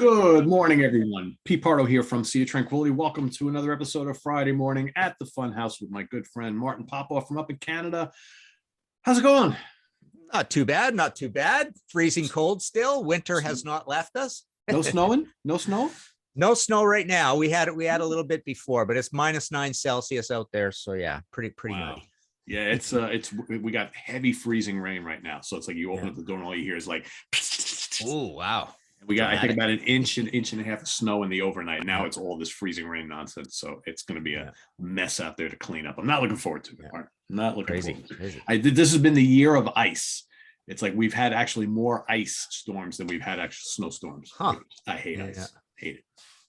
Good morning, everyone. Pete Pardo here from Sea of Tranquility. Welcome to another episode of Friday Morning at the Fun House with my good friend Martin Popoff from up in Canada. How's it going? Not too bad, not too bad. Freezing cold still. Winter has not left us. No snowing? No snow? No snow right now. We had a little bit before, but it's -9 Celsius out there. So yeah, pretty Wow. nutty. Yeah, we got heavy freezing rain right now. So it's like you open up the door and all you hear is like, oh wow. We got, I think, about an inch and a half of snow in the overnight. Now it's all this freezing rain nonsense. So it's going to be a mess out there to clean up. I'm not looking forward to it. I'm not looking forward to it. This has been the year of ice. It's like we've had actually more ice storms than we've had actual snowstorms. Huh. I hate ice. Hate it.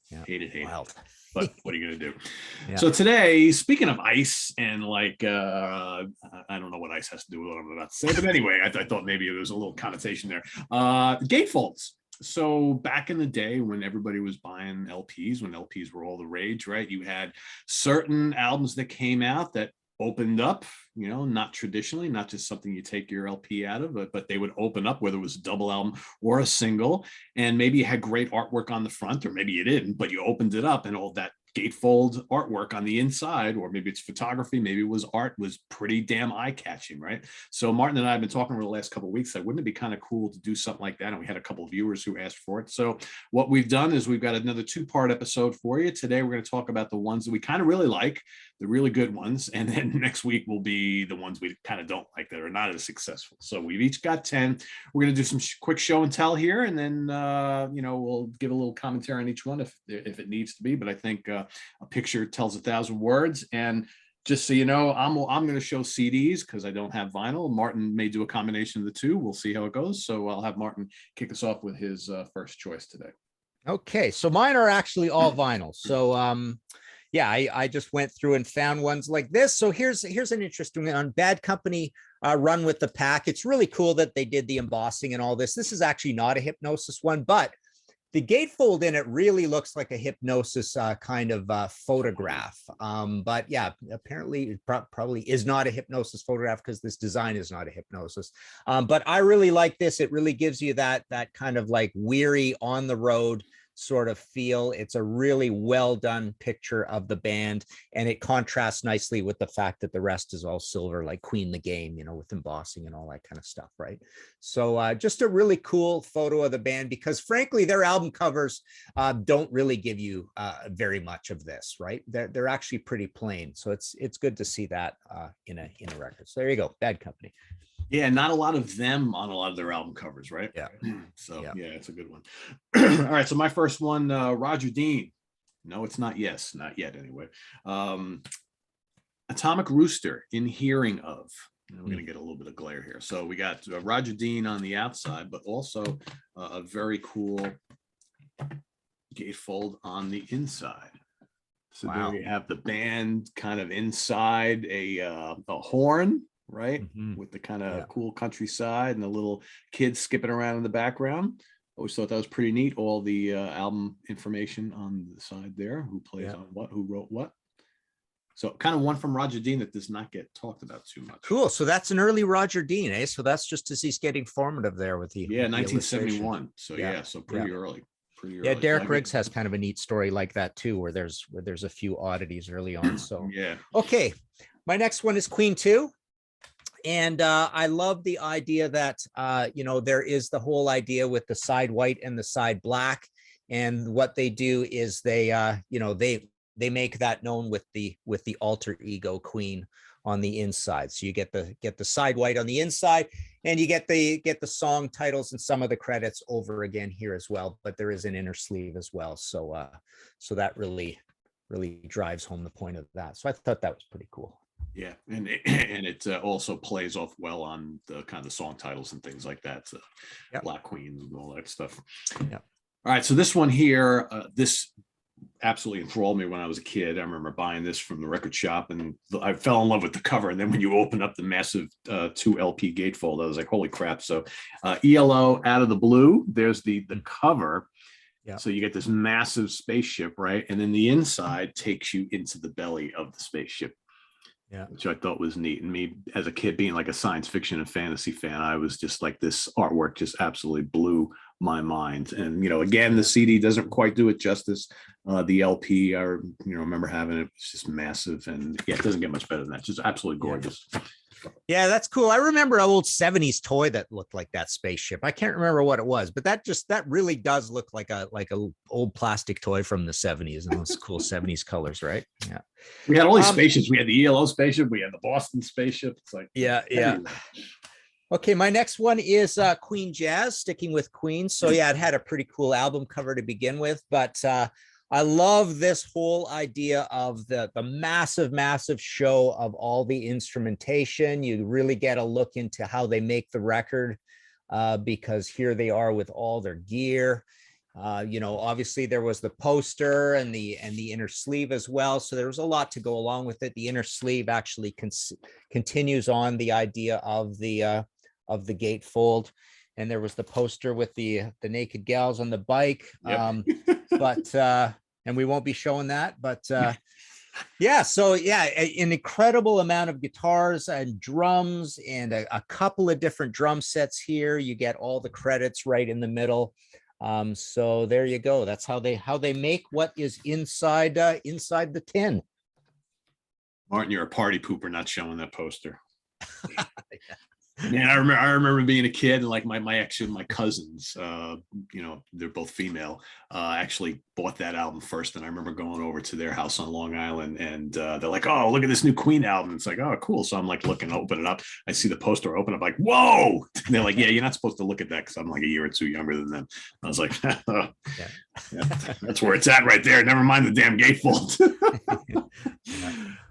Yeah. Hate it. Wild. But what are you going to do? So today, speaking of ice and like, I don't know what ice has to do with what I'm about to say. But anyway, I thought maybe there was a little connotation there. Gatefolds. So back in the day when everybody was buying LPs, when LPs were all the rage, right? You had certain albums that came out that opened up, not traditionally, not just something you take your LP out of, but they would open up, whether it was a double album or a single, and maybe you had great artwork on the front, or maybe you didn't, but you opened it up and all that gatefold artwork on the inside, or maybe it's photography, maybe it was art, was pretty damn eye-catching, right? So Martin and I have been talking over the last couple of weeks that wouldn't it be kind of cool to do something like that? And we had a couple of viewers who asked for it. So what we've done is we've got another two-part episode for you. Today we're going to talk about the ones that we kind of really like, the really good ones, and then next week will be the ones we kind of don't like that are not as successful. So we've each got 10. We're going to do some quick show and tell here, and then we'll give a little commentary on each one if it needs to be. But I think a picture tells 1,000 words. And just so you know, I'm going to show CDs because I don't have vinyl. Martin may do a combination of the two. We'll see how it goes. So I'll have Martin kick us off with his first choice today. Okay, so mine are actually all vinyl. So I just went through and found ones like this. So here's an interesting one on Bad Company, Run with the Pack. It's really cool that they did the embossing and all this. This is actually not a Hypnosis one, but the gatefold in it really looks like a Hypnosis kind of photograph. But yeah, apparently it probably is not a Hypnosis photograph because this design is not a Hypnosis. But I really like this. It really gives you that kind of like weary on the road sort of feel. It's a really well done picture of the band, and it contrasts nicely with the fact that the rest is all silver, like Queen the Game, with embossing and all that kind of stuff, right? So just a really cool photo of the band, because frankly their album covers don't really give you very much of this, right? They're actually pretty plain, so it's good to see that in a record. So there you go, Bad Company. Yeah, not a lot of them on a lot of their album covers, right? Yeah. So yeah, it's a good one. All right, so my first one, Roger Dean. No, it's not. Yes, not yet. Anyway, Atomic Rooster, In Hearing Of. We're going to get a little bit of glare here. So we got Roger Dean on the outside, but also a very cool gatefold on the inside. So there you have the band kind of inside a horn, right? With the kind of cool countryside and the little kids skipping around in the background. Always thought that was pretty neat. All the album information on the side there, who plays on what, who wrote what. So kind of one from Roger Dean that does not get talked about too much. Cool. So that's an early Roger Dean, eh? So that's just as he's getting formative there with the 1971. So so pretty early. Yeah, Derek Riggs has kind of a neat story like that too, where there's a few oddities early on. So okay, my next one is Queen 2. And I love the idea that, there is the whole idea with the side white and the side black. And what they do is they make that known with the alter ego Queen on the inside. So you get the side white on the inside, and you get the song titles and some of the credits over again here as well. But there is an inner sleeve as well. So that really drives home the point of that. So I thought that was pretty cool. Yeah, and it also plays off well on the kind of song titles and things like that. So Black Queen and all that stuff. Yeah. All right, so this one here, this absolutely enthralled me when I was a kid. I remember buying this from the record shop, and I fell in love with the cover. And then when you open up the massive 2 LP gatefold, I was like, holy crap. So ELO, Out of the Blue, there's the cover. Yeah. So you get this massive spaceship, right? And then the inside takes you into the belly of the spaceship. Yeah. which I thought was neat. And me as a kid being like a science fiction and fantasy fan, I was just like, this artwork just absolutely blew my mind. And, again, the CD doesn't quite do it justice. The LP, I remember having it. It's just massive. And yeah, it doesn't get much better than that. It's just absolutely gorgeous. Yeah, that's cool. I remember an old 70s toy that looked like that spaceship. I can't remember what it was, but that really does look like a old plastic toy from the 70s, and those cool 70s colors, right? Yeah. We had all these spaceships. We had the ELO spaceship, we had the Boston spaceship. It's like yeah. Okay, my next one is Queen Jazz, sticking with Queen. So yeah, it had a pretty cool album cover to begin with, but I love this whole idea of the massive show of all the instrumentation. You really get a look into how they make the record, because here they are with all their gear. Obviously there was the poster and the inner sleeve as well. So there was a lot to go along with it. The inner sleeve actually continues on the idea of the gatefold. And there was the poster with the naked gals on the bike. Yep. But and we won't be showing that, but yeah, so yeah, an incredible amount of guitars and drums, and a couple of different drum sets here. You get all the credits right in the middle. So there you go. That's how they make what is inside the tin. Martin, you're a party pooper not showing that poster. Man, I remember being a kid, and like my cousins, they're both female, actually bought that album first. And I remember going over to their house on Long Island, and they're like, "Oh, look at this new Queen album." It's like, "Oh, cool." So I'm like looking, open it up. I see the poster open up, like, "Whoa!" And they're like, "Yeah, you're not supposed to look at that because I'm like a year or two younger than them." I was like, oh, yeah, "That's where it's at right there. Never mind the damn gatefold."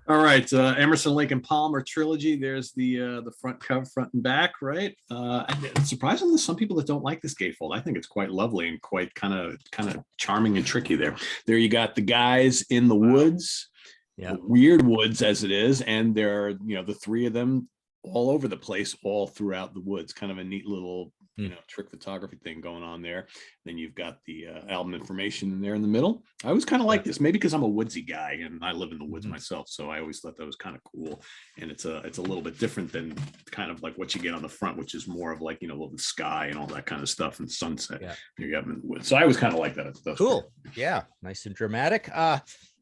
All right, Emerson, Lake and Palmer Trilogy. There's the front cover, front and back, right? And surprisingly, some people that don't like this gatefold, I think it's quite lovely and quite kind of charming and tricky there. There you got the guys in the woods, weird woods as it is, and there are the three of them all over the place, all throughout the woods. Kind of a neat little trick photography thing going on there. Then you've got the album information in there in the middle. I always kind of like this, maybe because I'm a woodsy guy and I live in the woods myself, so I always thought that was kind of cool. And it's a little bit different than kind of like what you get on the front, which is more of like the sky and all that kind of stuff and sunset. You have in the woods. So I always kind of like that. That's cool. Great. Yeah, nice and dramatic.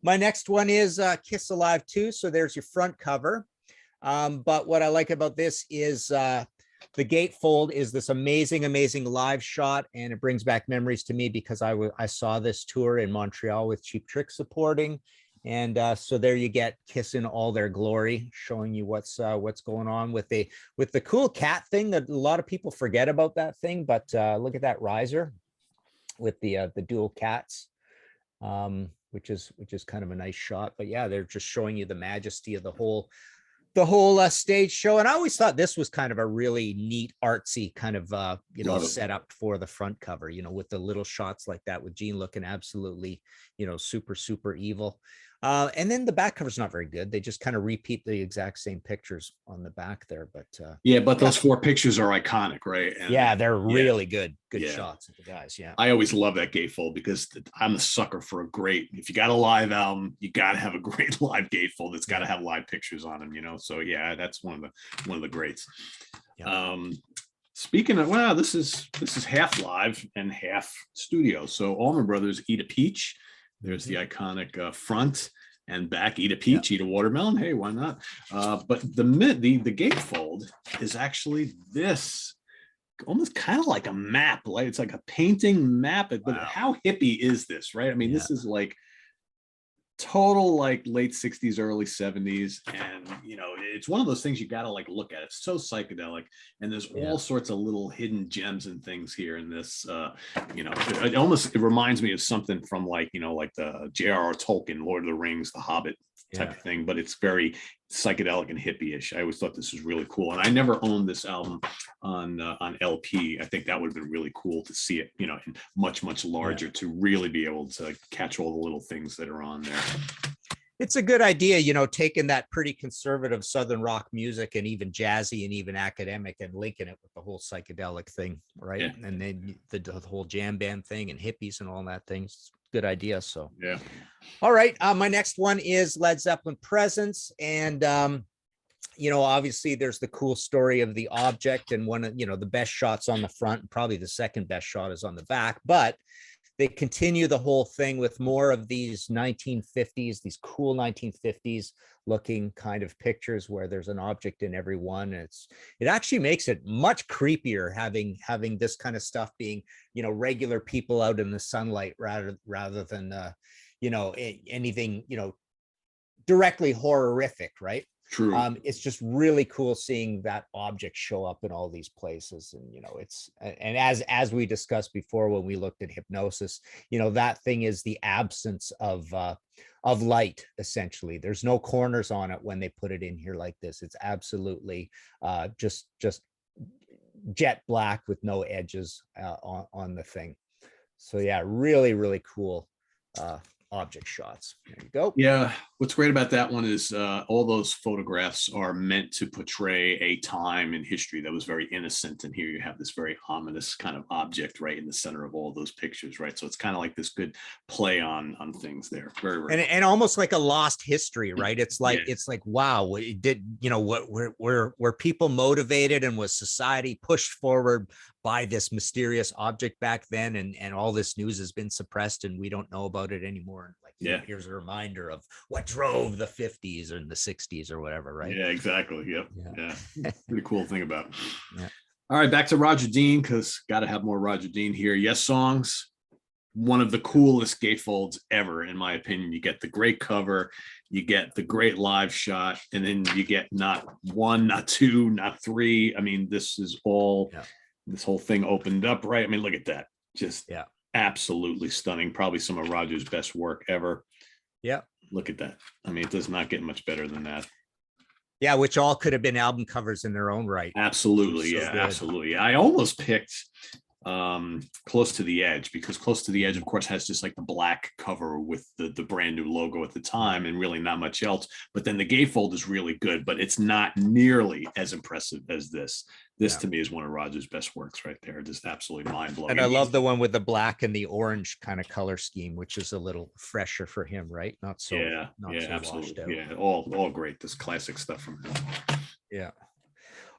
My next one is Kiss Alive 2. So there's your front cover. But what I like about this is the gatefold is this amazing live shot, and it brings back memories to me because I saw this tour in Montreal with Cheap Trick supporting, and so there you get Kiss in all their glory, showing you what's going on with the cool cat thing that a lot of people forget about that thing. But look at that riser with the dual cats, which is kind of a nice shot. But yeah, they're just showing you the majesty of the whole stage show. And I always thought this was kind of a really neat artsy kind of setup for the front cover, with the little shots like that, with Gene looking absolutely super evil. And then the back cover is not very good. They just kind of repeat the exact same pictures on the back there. But but those four pictures are iconic, right? And they're really good shots of the guys. Yeah, I always love that gatefold because I'm a sucker for a great. If you got a live album, you got to have a great live gatefold. It's got to have live pictures on them, So yeah, that's one of the greats. Yeah. Speaking of, this is half live and half studio. So Allman Brothers, Eat a Peach. There's the iconic front and back. Eat a peach, eat a watermelon. Hey, why not? But the gatefold is actually this, almost kind of like a map. Like it's like a painting map. But how hippie is this, right? I mean, this is like total like late 60s, early 70s, and it's one of those things you got to like look at. It's so psychedelic, and there's all sorts of little hidden gems and things here in this. It reminds me of something from like the J.R.R. Tolkien, Lord of the Rings, The Hobbit type of thing, but it's very psychedelic and hippie-ish. I always thought this was really cool, and I never owned this album on LP. I think that would have been really cool to see it, much larger, to really be able to catch all the little things that are on there. It's a good idea, taking that pretty conservative Southern rock music and even jazzy and even academic and linking it with the whole psychedelic thing, right? Yeah. And then the whole jam band thing and hippies and all that things. Good idea. So yeah. All right. My next one is Led Zeppelin Presence. And Obviously there's the cool story of the object, and one of, the best shots on the front, probably the second best shot is on the back, but they continue the whole thing with more of these 1950s, these cool 1950s looking kind of pictures where there's an object in every one. It actually makes it much creepier having this kind of stuff being, regular people out in the sunlight rather than, anything, directly horrific, right? True. It's just really cool seeing that object show up in all these places. And as we discussed before, when we looked at hypnosis, that thing is the absence of light. Essentially, there's no corners on it when they put it in here like this. It's absolutely just jet black with no edges on the thing. So yeah, really, really cool object shots. There you go. Yeah, what's great about that one is all those photographs are meant to portray a time in history that was very innocent, and here you have this very ominous kind of object right in the center of all those pictures, right? So it's kind of like this good play on things there. Very, very and almost like a lost history, right? It's like wow, it did, were people motivated, and was society pushed forward by this mysterious object back then, and all this news has been suppressed and we don't know about it anymore. And here's a reminder of what drove the 50s and the 60s or whatever, right? Yeah, exactly. Yep. Yeah. Pretty cool thing about it. Yeah. All right, back to Roger Dean, because got to have more Roger Dean here. Yes Songs, one of the coolest gatefolds ever, in my opinion. You get the great cover, you get the great live shot, and then you get not one, not two, not three. I mean, this is all, this whole thing opened up, right? I mean, look at that. Just absolutely stunning. Probably some of Roger's best work ever. Yeah. Look at that. I mean, it does not get much better than that. Yeah, which all could have been album covers in their own right. Absolutely. Yeah, absolutely. I almost picked Close to the Edge, because Close to the Edge, of course, has just like the black cover with the brand new logo at the time and really not much else. But then the gatefold is really good, but it's not nearly as impressive as this. This to me is one of Roger's best works right there. Just absolutely mind blowing. And I love the one with the black and the orange kind of color scheme, which is a little fresher for him, right? Not so absolutely. Yeah, all great. This classic stuff from him. Yeah.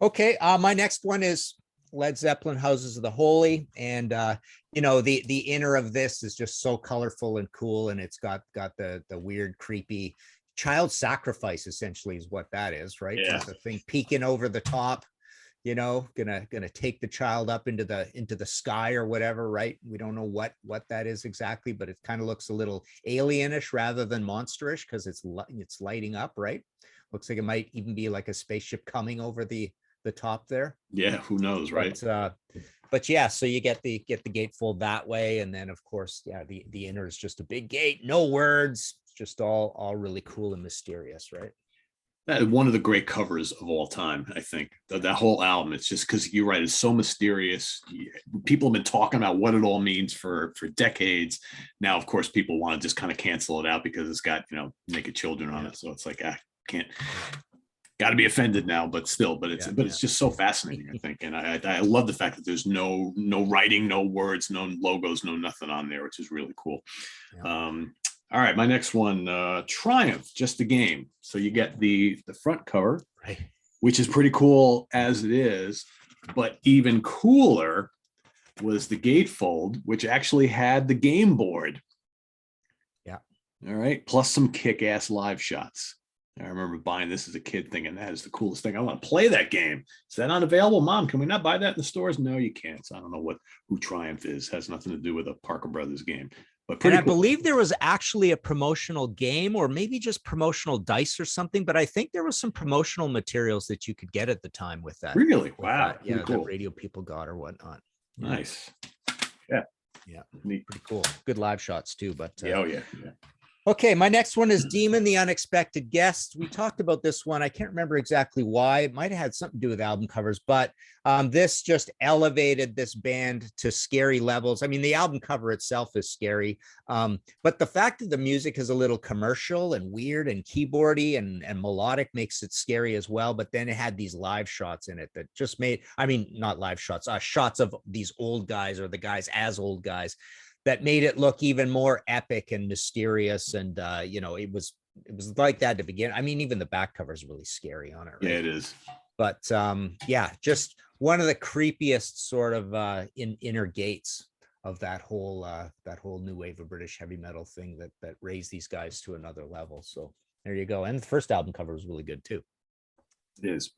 Okay. My next one is Led Zeppelin, Houses of the Holy, and the inner of this is just so colorful and cool, and it's got the weird, creepy child sacrifice, essentially, is what that is, right? Yeah. Like the thing peeking over the top, gonna take the child up into the sky or whatever, right? We don't know what that is exactly, but it kind of looks a little alienish rather than monsterish, because it's lighting up, right? Looks like it might even be like a spaceship coming over the top there. Yeah, who knows, right? But yeah, so you get the gatefold that way, and then of course, the inner is just a big gate, no words, it's just all really cool and mysterious, right? That one of the great covers of all time, I think. That whole album, it's just, because you're right, it's so mysterious. People have been talking about what it all means for decades. Now, of course, people want to just kind of cancel it out because it's got naked children on it. So it's like, can't. Got to be offended now, but it's just so fascinating, I think. And I love the fact that there's no writing, no words, no logos, no nothing on there, which is really cool. All right, my next one, Triumph, Just a Game. So you get the front cover, right, which is pretty cool as it is, but even cooler was the gatefold, which actually had the game board. Yeah. All right, plus some kick-ass live shots. I remember buying this as a kid thinking that is the coolest thing. I want to play that game. Is that unavailable? Mom, can we not buy that in the stores? No, you can't. So I don't know who Triumph is. Has nothing to do with a Parker Brothers game. But I believe there was actually a promotional game, or maybe just promotional dice or something. But I think there was some promotional materials that you could get at the time with that. Really? Wow. Yeah, cool. That radio people got or whatnot. Yeah. Nice. Yeah. Yeah. Neat. Pretty cool. Good live shots too. But yeah. Okay, my next one is Demon, the Unexpected Guest. We talked about this one. I can't remember exactly why. It might have had something to do with album covers, but this just elevated this band to scary levels. I mean, the album cover itself is scary, but the fact that the music is a little commercial and weird and keyboardy and melodic makes it scary as well. But then it had these live shots in it that just made, not live shots, shots of these old guys, or the guys as old guys, that made it look even more epic and mysterious. And, it was like that to begin. I mean, even the back cover is really scary on it, right? Yeah, it is. But yeah, just one of the creepiest sort of inner gates of that whole new wave of British heavy metal thing that raised these guys to another level. So there you go. And the first album cover was really good too. It is.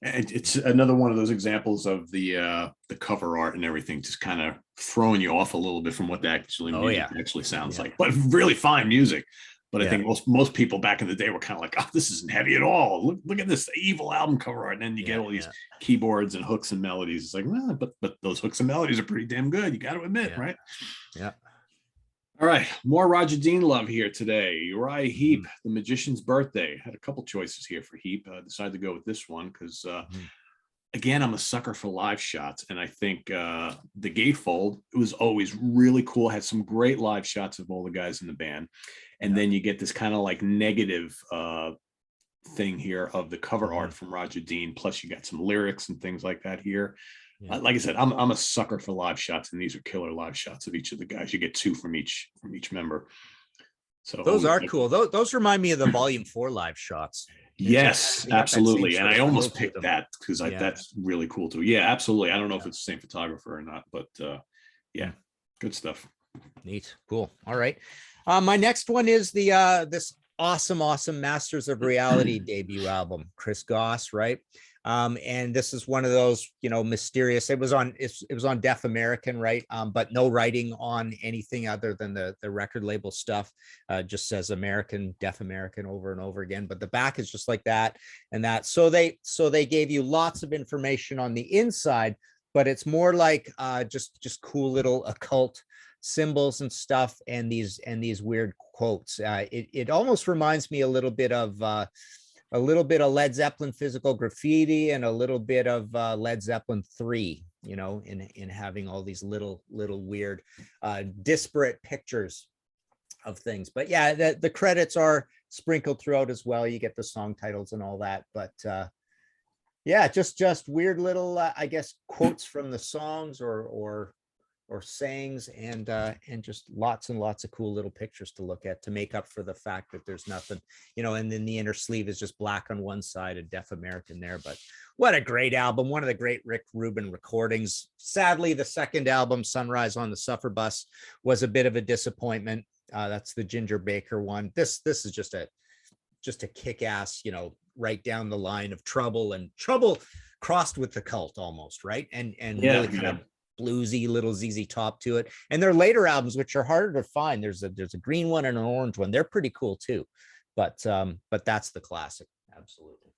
And it's another one of those examples of the cover art and everything just kind of throwing you off a little bit from what the music actually sounds like, but really fine music. But I think most people back in the day were kind of like, oh, this isn't heavy at all. Look at this evil album cover art. And then you get all these keyboards and hooks and melodies. It's like, well, but those hooks and melodies are pretty damn good. You got to admit, right? Yeah. All right. More Roger Dean love here today. Urai Heap, The Magician's Birthday. Had a couple choices here for Heap. Decided to go with this one because, again, I'm a sucker for live shots. And I think the Gatefold, it was always really cool. Had some great live shots of all the guys in the band. And then you get this kind of like negative thing here of the cover art from Roger Dean. Plus you got some lyrics and things like that here. Like I said, I'm a sucker for live shots, and these are killer live shots of each of the guys. You get two from each member. So those are cool. Those remind me of the Volume 4 live shots. Yes, absolutely. And I almost picked that because that's really cool too. Yeah, absolutely. I don't know if it's the same photographer or not, but yeah, good stuff. Neat. Cool. All right. My next one is the this awesome Masters of Reality debut album, Chris Goss, right? And this is one of those, mysterious. It was on Deaf American, right? But no writing on anything other than the record label stuff. Just says American, Deaf American over and over again. But the back is just like that and that. So they gave you lots of information on the inside, but it's more like just cool little occult symbols and stuff, and these weird quotes. It almost reminds me a little bit of Led Zeppelin Physical Graffiti and a little bit of Led Zeppelin 3, in having all these little weird disparate pictures of things. But yeah, the credits are sprinkled throughout as well. You get the song titles and all that, but yeah, just weird little I guess quotes from the songs or sayings, and just lots and lots of cool little pictures to look at to make up for the fact that there's nothing, and then the inner sleeve is just black on one side and Deaf American there. But what a great album. One of the great Rick Rubin recordings. Sadly, the second album, Sunrise on the Suffer Bus, was a bit of a disappointment. That's the Ginger Baker one. This is just a kick-ass, right down the line of Trouble crossed with the Cult almost, right? And really kind of bluesy little ZZ Top to it. And their later albums, which are harder to find, there's a green one and an orange one. They're pretty cool too. But that's the classic. Absolutely.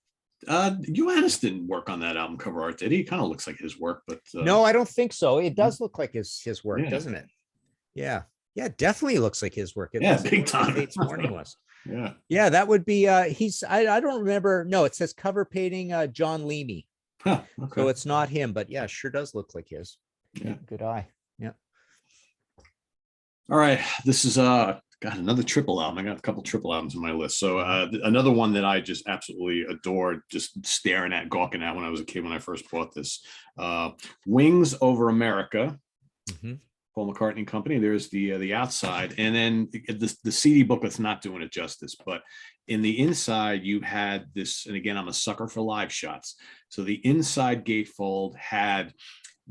Ioannis didn't work on that album cover art, did he? Kind of looks like his work, but no, I don't think so. It does look like his work, doesn't it? Yeah, definitely looks like his work. Big time. Fate's Warning was. Yeah, that would be I don't remember. No, it says cover painting John Leamy. Okay. So it's not him, but yeah, sure does look like his. Yeah, good eye. Yeah. All right, this is got another triple album. I got a couple triple albums on my list. So another one that I just absolutely adored, just staring at, gawking at when I was a kid when I first bought this. Wings Over America, Paul McCartney Company. There's the outside, and then the CD booklet's not doing it justice, but in the inside you had this, and again, I'm a sucker for live shots. So the inside gatefold had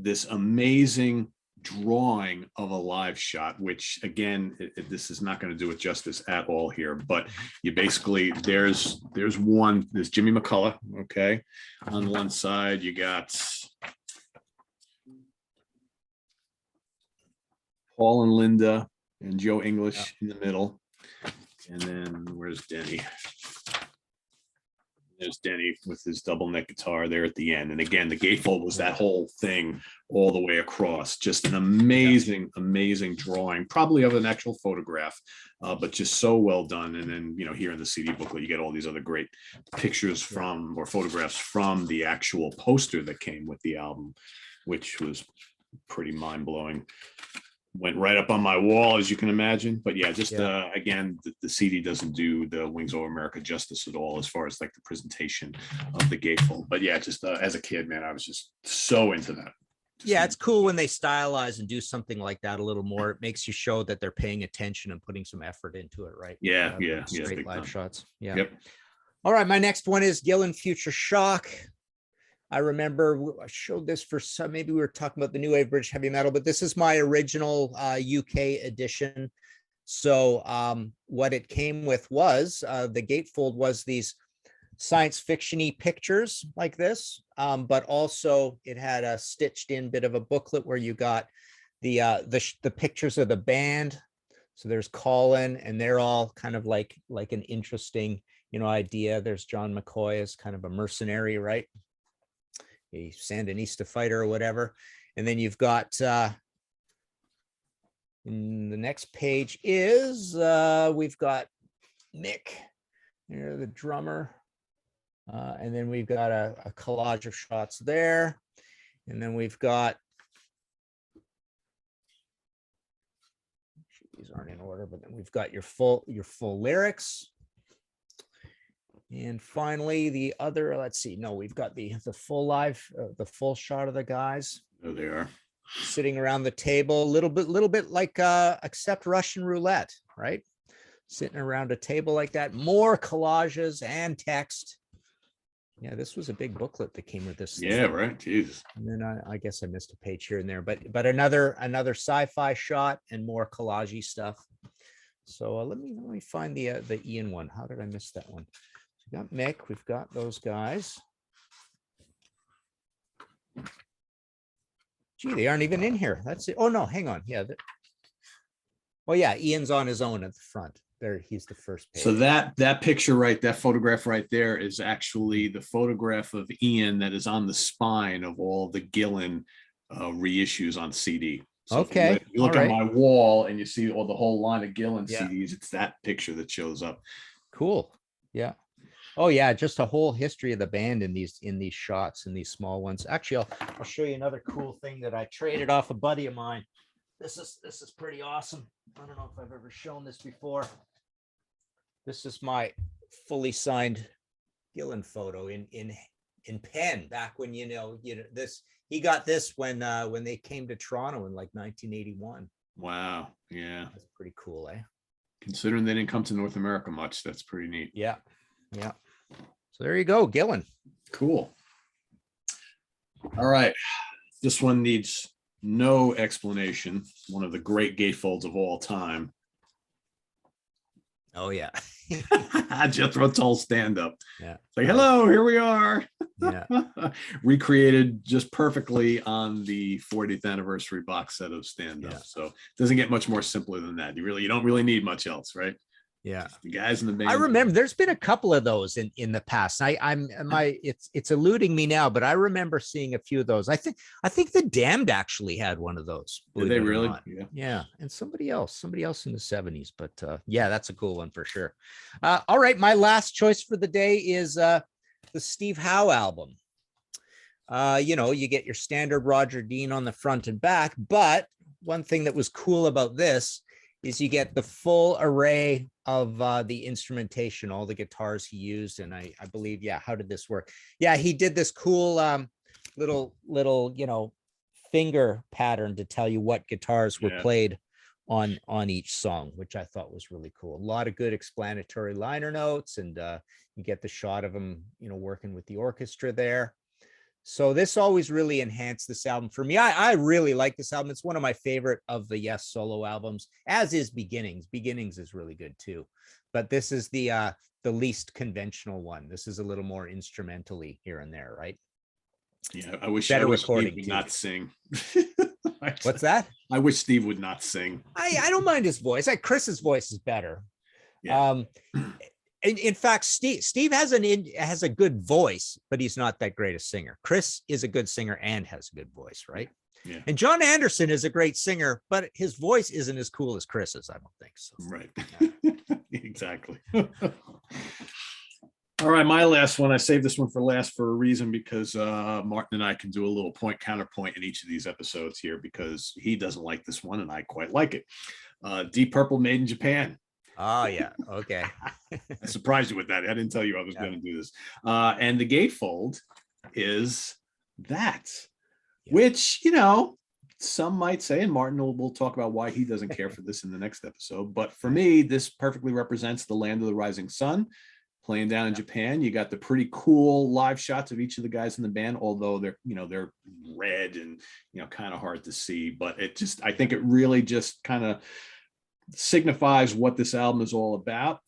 this amazing drawing of a live shot, which again, this is not going to do it justice at all here, but you basically, there's Jimmy McCullough, okay, on one side. You got Paul and Linda and Joe English in the middle, and then where's Denny? There's Denny with his double neck guitar there at the end. And again, the gatefold was that whole thing all the way across. Just an amazing drawing, probably of an actual photograph, but just so well done. And then, here in the CD booklet, you get all these other great pictures from, or photographs from, the actual poster that came with the album, which was pretty mind-blowing. Went right up on my wall, as you can imagine. But yeah, just again, the CD doesn't do the Wings Over America justice at all as far as like the presentation of the gatefold. But yeah, just as a kid, man, I was just so into that. Yeah, it's cool when they stylize and do something like that a little more. It makes you show that they're paying attention and putting some effort into it, right? Yeah, yeah, Straight live shots. Yeah. Yep. All right, my next one is Gillan Future Shock. I remember I showed this for some, maybe we were talking about the New Wave British Heavy Metal, but this is my original UK edition. So what it came with was the gatefold was these science fiction-y pictures like this, but also it had a stitched in bit of a booklet where you got the pictures of the band. So there's Colin, and they're all kind of like an interesting, idea. There's John McCoy as kind of a mercenary, right? A Sandinista fighter or whatever. And then you've got in the next page is we've got Mick, the drummer. And then we've got a collage of shots there. And then we've got, these aren't in order, but then we've got your full lyrics. And finally, the other, let's see, no, we've got the full live, the full shot of the guys. Oh, they are sitting around the table, a little bit like except Russian roulette, right? Sitting around a table like that, more collages and text. Yeah, this was a big booklet that came with this. Yeah, right. Jesus. And then I guess I missed a page here and there, but another sci-fi shot and more collagey stuff. So let me find the Ian one. How did I miss that one? We got Mick. We've got those guys. Gee, they aren't even in here. That's it. Oh no, hang on. Yeah. Oh yeah, Ian's on his own at the front. There, he's the first page. So that picture that photograph right there is actually the photograph of Ian that is on the spine of all the Gillan reissues on CD. So okay. If you look at my wall and you see the whole line of Gillan CDs, it's that picture that shows up. Cool. Yeah. Oh yeah, just a whole history of the band in these shots, in these small ones. Actually, I'll show you another cool thing that I traded off a buddy of mine. This is pretty awesome. I don't know if I've ever shown this before. This is my fully signed Gillan photo in pen back when this. He got this when they came to Toronto in like 1981. Wow. Yeah. That's pretty cool, eh? Considering they didn't come to North America much, that's pretty neat. Yeah. Yeah. So there you go, Gillan. Cool. All right. This one needs no explanation. One of the great gatefolds of all time. Oh yeah. Jethro Tull stand up. Yeah. It's like, hello, here we are. Yeah. Recreated just perfectly on the 40th anniversary box set of stand up. Yeah. So it doesn't get much more simpler than that. You don't really need much else, right? Yeah. Just the guys in the band. I remember there's been a couple of those in the past. It's eluding me now, but I remember seeing a few of those. I think the Damned actually had one of those. Did they really? Yeah. Yeah. And somebody else in the 70s, but yeah, that's a cool one for sure. All right. My last choice for the day is the Steve Howe album. You get your standard Roger Dean on the front and back, but one thing that was cool about this is you get the full array of the instrumentation, all the guitars he used. And I believe, how did this work? Yeah, he did this cool little, finger pattern to tell you what guitars were played on each song, which I thought was really cool. A lot of good explanatory liner notes, and you get the shot of him, working with the orchestra there. So this always really enhanced this album for me. I really like this album. It's one of my favorite of the Yes solo albums, as is Beginnings. Beginnings is really good too, but this is the least conventional one. This is a little more instrumentally here and there, right? Yeah, I wish Steve would not sing. What's that? I wish Steve would not sing. I don't mind his voice. Chris's voice is better. Yeah. In fact, Steve has a good voice, but he's not that great a singer. Chris is a good singer and has a good voice, right? Yeah. And John Anderson is a great singer, but his voice isn't as cool as Chris's, I don't think so. Right. Yeah. Exactly. All right, my last one. I saved this one for last for a reason, because Martin and I can do a little counterpoint in each of these episodes here, because he doesn't like this one and I quite like it. Deep Purple, Made in Japan. Oh yeah. Okay. I surprised you with that. I didn't tell you I was going to do this. And the gatefold is that. which, some might say, and Martin will talk about why he doesn't care for this in the next episode. But for me, this perfectly represents the land of the rising sun. Playing down in Japan, you got the pretty cool live shots of each of the guys in the band, although they're red and kind of hard to see. But I think it really just kind of signifies what this album is all about.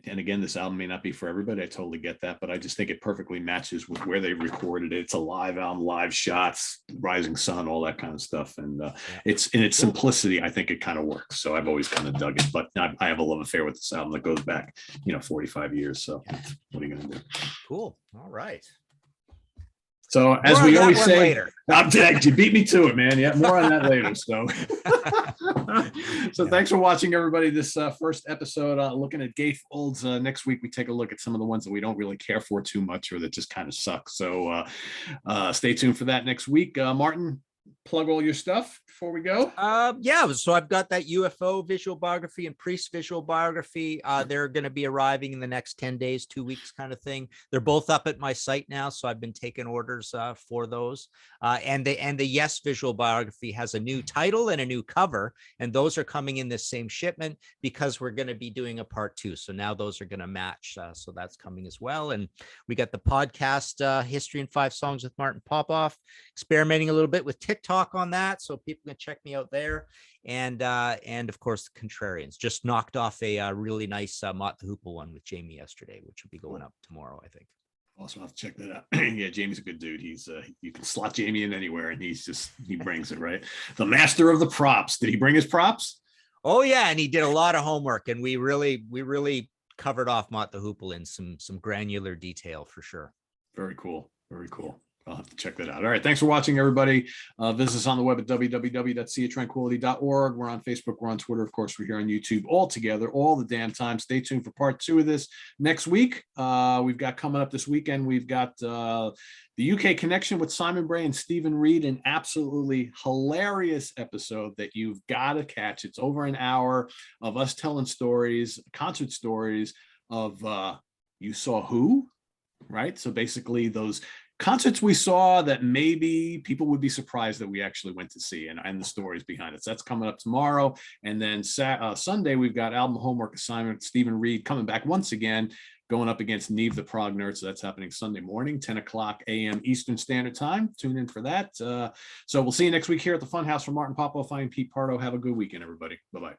And again, this album may not be for everybody. I totally get that, but I just think it perfectly matches with where they recorded it. It's a live album, live shots, rising sun, all that kind of stuff. And it's in its simplicity. I think it kind of works. So I've always kind of dug it, but I have a love affair with this album that goes back, 45 years. So what are you going to do? Cool. All right. So as we always say, later. I'm dead. You beat me to it, man. Yeah, more on that later. So thanks for watching, everybody. This first episode, looking at Gatefolds. Next week, we take a look at some of the ones that we don't really care for too much or that just kind of suck. So stay tuned for that next week. Martin, plug all your stuff before we go. So I've got that UFO visual biography and Priest visual biography. They're going to be arriving in the next 10 days, 2 weeks kind of thing. They're both up at my site now, so I've been taking orders for those. And the Yes visual biography has a new title and a new cover, and those are coming in this same shipment because we're going to be doing a part 2. So now those are going to match. So that's coming as well. And we got the podcast History in 5 Songs with Martin Popoff, experimenting a little bit with TikTok on that, so people can check me out there. And of course, the Contrarians just knocked off a really nice Mott the Hoople one with Jamie yesterday, which will be going up tomorrow, I think. Also, I'll have to check that out. Yeah, Jamie's a good dude. He's you can slot Jamie in anywhere, and he brings it, right. The master of the props. Did he bring his props? Oh yeah, and he did a lot of homework, and we really covered off Mott the Hoople in some granular detail for sure. Very cool. Very cool. I'll have to check that out. All right. Thanks for watching, everybody. Visit us on the web at www.seatranquility.org. We're on Facebook. We're on Twitter. Of course, we're here on YouTube all together, all the damn time. Stay tuned for part 2 of this next week. We've got coming up this weekend. We've got the UK connection with Simon Bray and Stephen Reed, an absolutely hilarious episode that you've got to catch. It's over an hour of us telling stories, concert stories of you saw who, right? So basically those concerts we saw that maybe people would be surprised that we actually went to see, and the stories behind it. So that's coming up tomorrow. And then Sunday, we've got album homework assignment. Stephen Reed coming back once again, going up against Neve the Prog Nerd. So that's happening Sunday morning, 10 o'clock a.m. Eastern Standard Time. Tune in for that. So we'll see you next week here at the Funhouse. For Martin Popoff, I'm Pete Pardo. Have a good weekend, everybody. Bye-bye.